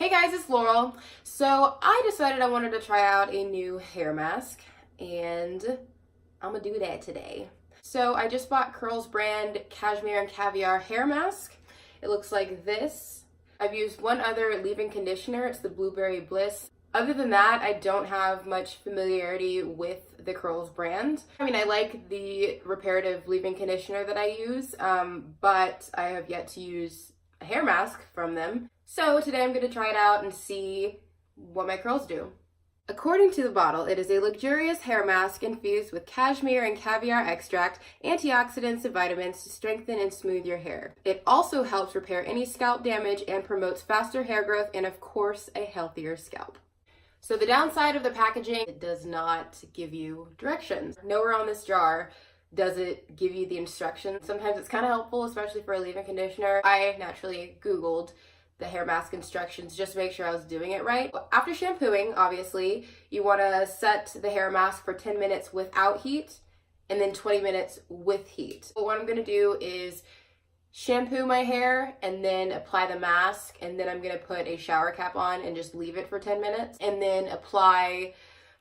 Hey guys, it's Laurel. So I decided I wanted to try out a new hair mask and I'm gonna do that today. So I just bought Curl's brand Cashmere Caviar hair mask. It looks like this. I've used one other leave-in conditioner. It's the Blueberry Bliss. Other than that, I don't have much familiarity with the Curl's brand. I mean, I like the reparative leave-in conditioner that I use, but I have yet to use a hair mask from them. So today I'm going to try it out and see what my curls do. According to the bottle, it is a luxurious hair mask infused with cashmere and caviar extract, antioxidants, and vitamins to strengthen and smooth your hair. It also helps repair any scalp damage and promotes faster hair growth and, of course, a healthier scalp. So the downside of the packaging, it does not give you directions. Nowhere on this jar does it give you the instructions. Sometimes it's kind of helpful, especially for a leave-in conditioner. I naturally Googled the hair mask instructions just to make sure I was doing it right. After shampooing, obviously, you want to set the hair mask for 10 minutes without heat and then 20 minutes with heat. But what I'm going to do is shampoo my hair and then apply the mask, and then I'm going to put a shower cap on and just leave it for 10 minutes and then apply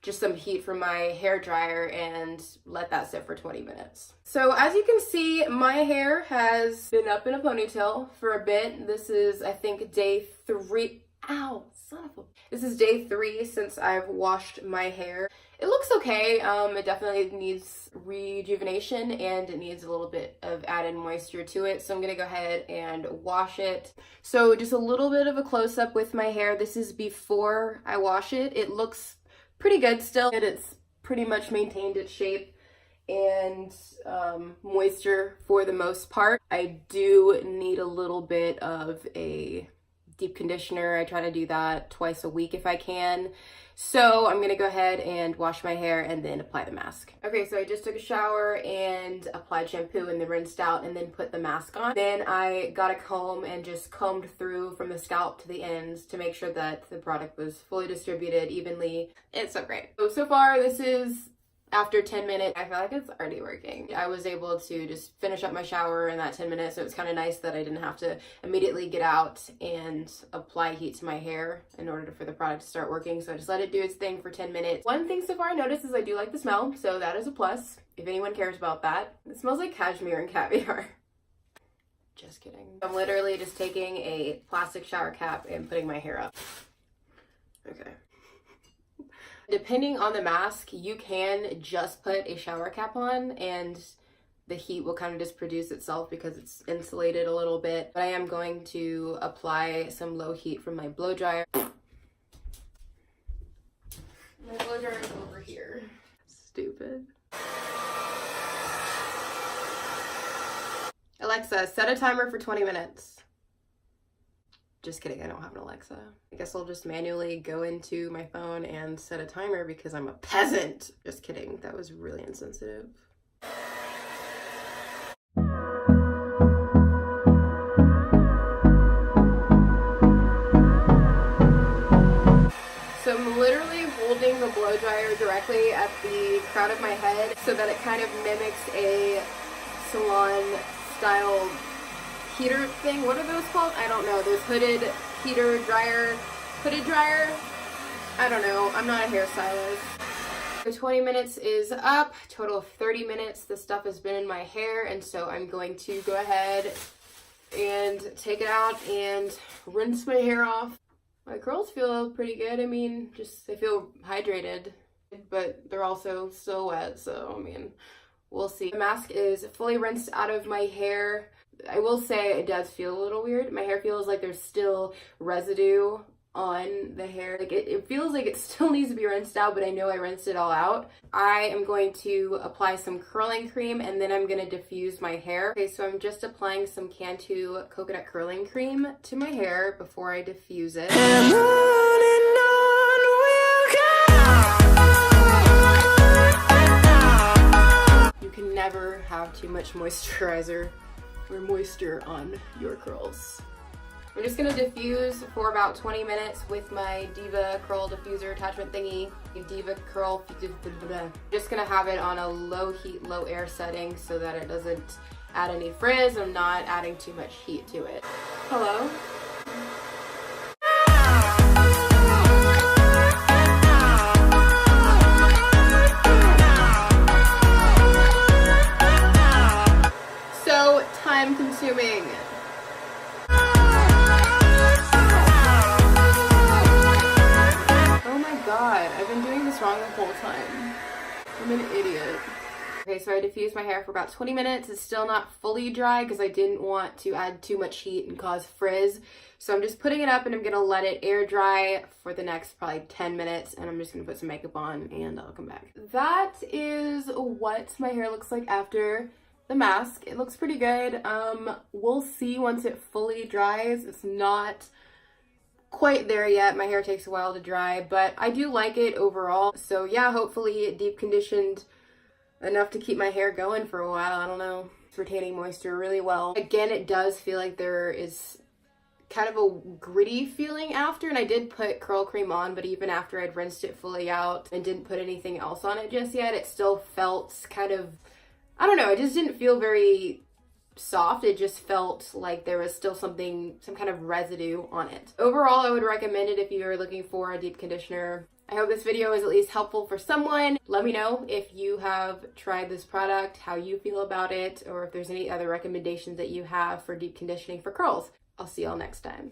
just some heat from my hair dryer and let that sit for 20 minutes. So as you can see, my hair has been up in a ponytail for a bit. This is, I think, day 3. Ow, son of a... This is day 3 since I've washed my hair. It looks okay. It definitely needs rejuvenation and it needs a little bit of added moisture to it. So I'm gonna go ahead and wash it. So just a little bit of a close-up with my hair. This is before I wash it. It looks pretty good still. It's pretty much maintained its shape and moisture for the most part. I do need a little bit of a deep conditioner. I try to do that twice a week if I can. So I'm gonna go ahead and wash my hair and then apply the mask. Okay, so I just took a shower and applied shampoo and then rinsed out and then put the mask on. Then I got a comb and just combed through from the scalp to the ends to make sure that the product was fully distributed evenly. It's so great. So far this is after 10 minutes. I feel like it's already working. I was able to just finish up my shower in that 10 minutes, so it was kind of nice that I didn't have to immediately get out and apply heat to my hair in order for the product to start working. So I just let it do its thing for 10 minutes. One thing so far I noticed is I do like the smell, so that is a plus if anyone cares about that. It smells like cashmere and caviar. Just kidding. I'm literally just taking a plastic shower cap and putting my hair up. Okay. Depending on the mask, you can just put a shower cap on and the heat will kind of just produce itself because it's insulated a little bit. But I am going to apply some low heat from my blow dryer. My blow dryer is over here. Stupid. Alexa, set a timer for 20 minutes. Just kidding, I don't have an Alexa. I guess I'll just manually go into my phone and set a timer because I'm a peasant. Just kidding, that was really insensitive. So I'm literally holding the blow dryer directly at the crown of my head so that it kind of mimics a salon style heater thing. What are those called? I don't know. Those hooded heater dryer, hooded dryer? I don't know. I'm not a hairstylist. The 20 minutes is up. Total of 30 minutes. The stuff has been in my hair, and so I'm going to go ahead and take it out and rinse my hair off. My curls feel pretty good. I mean, just they feel hydrated, but they're also still wet, so I mean, we'll see. The mask is fully rinsed out of my hair. I will say it does feel a little weird. My hair feels like there's still residue on the hair. Like it feels like it still needs to be rinsed out, but I know I rinsed it all out. I am going to apply some curling cream and then I'm going to diffuse my hair. Okay, so I'm just applying some Cantu coconut curling cream to my hair before I diffuse it. You can never have too much moisturizer or moisture on your curls. I'm just gonna diffuse for about 20 minutes with my Diva Curl Diffuser attachment thingy. Diva Curl, just gonna have it on a low heat, low air setting so that it doesn't add any frizz. I'm not adding too much heat to it. Hello? wrong the whole time. I'm an idiot. Okay, so I diffused my hair for about 20 minutes. It's still not fully dry because I didn't want to add too much heat and cause frizz. So I'm just putting it up and I'm gonna let it air dry for the next probably 10 minutes, and I'm just gonna put some makeup on and I'll come back. That is what my hair looks like after the mask. It looks pretty good. We'll see once it fully dries. It's not quite there yet. My hair takes a while to dry, but I do like it overall. So yeah, hopefully it deep conditioned enough to keep my hair going for a while. I don't know. It's retaining moisture really well. Again, it does feel like there is kind of a gritty feeling after, and I did put curl cream on, but even after I'd rinsed it fully out and didn't put anything else on it just yet, it still felt kind of, I don't know, it just didn't feel very soft. It just felt like there was still some kind of residue on it. Overall, I would recommend it if you are looking for a deep conditioner. I hope this video is at least helpful for someone. Let me know if you have tried this product, how you feel about it, or if there's any other recommendations that you have for deep conditioning for curls. I'll see y'all next time.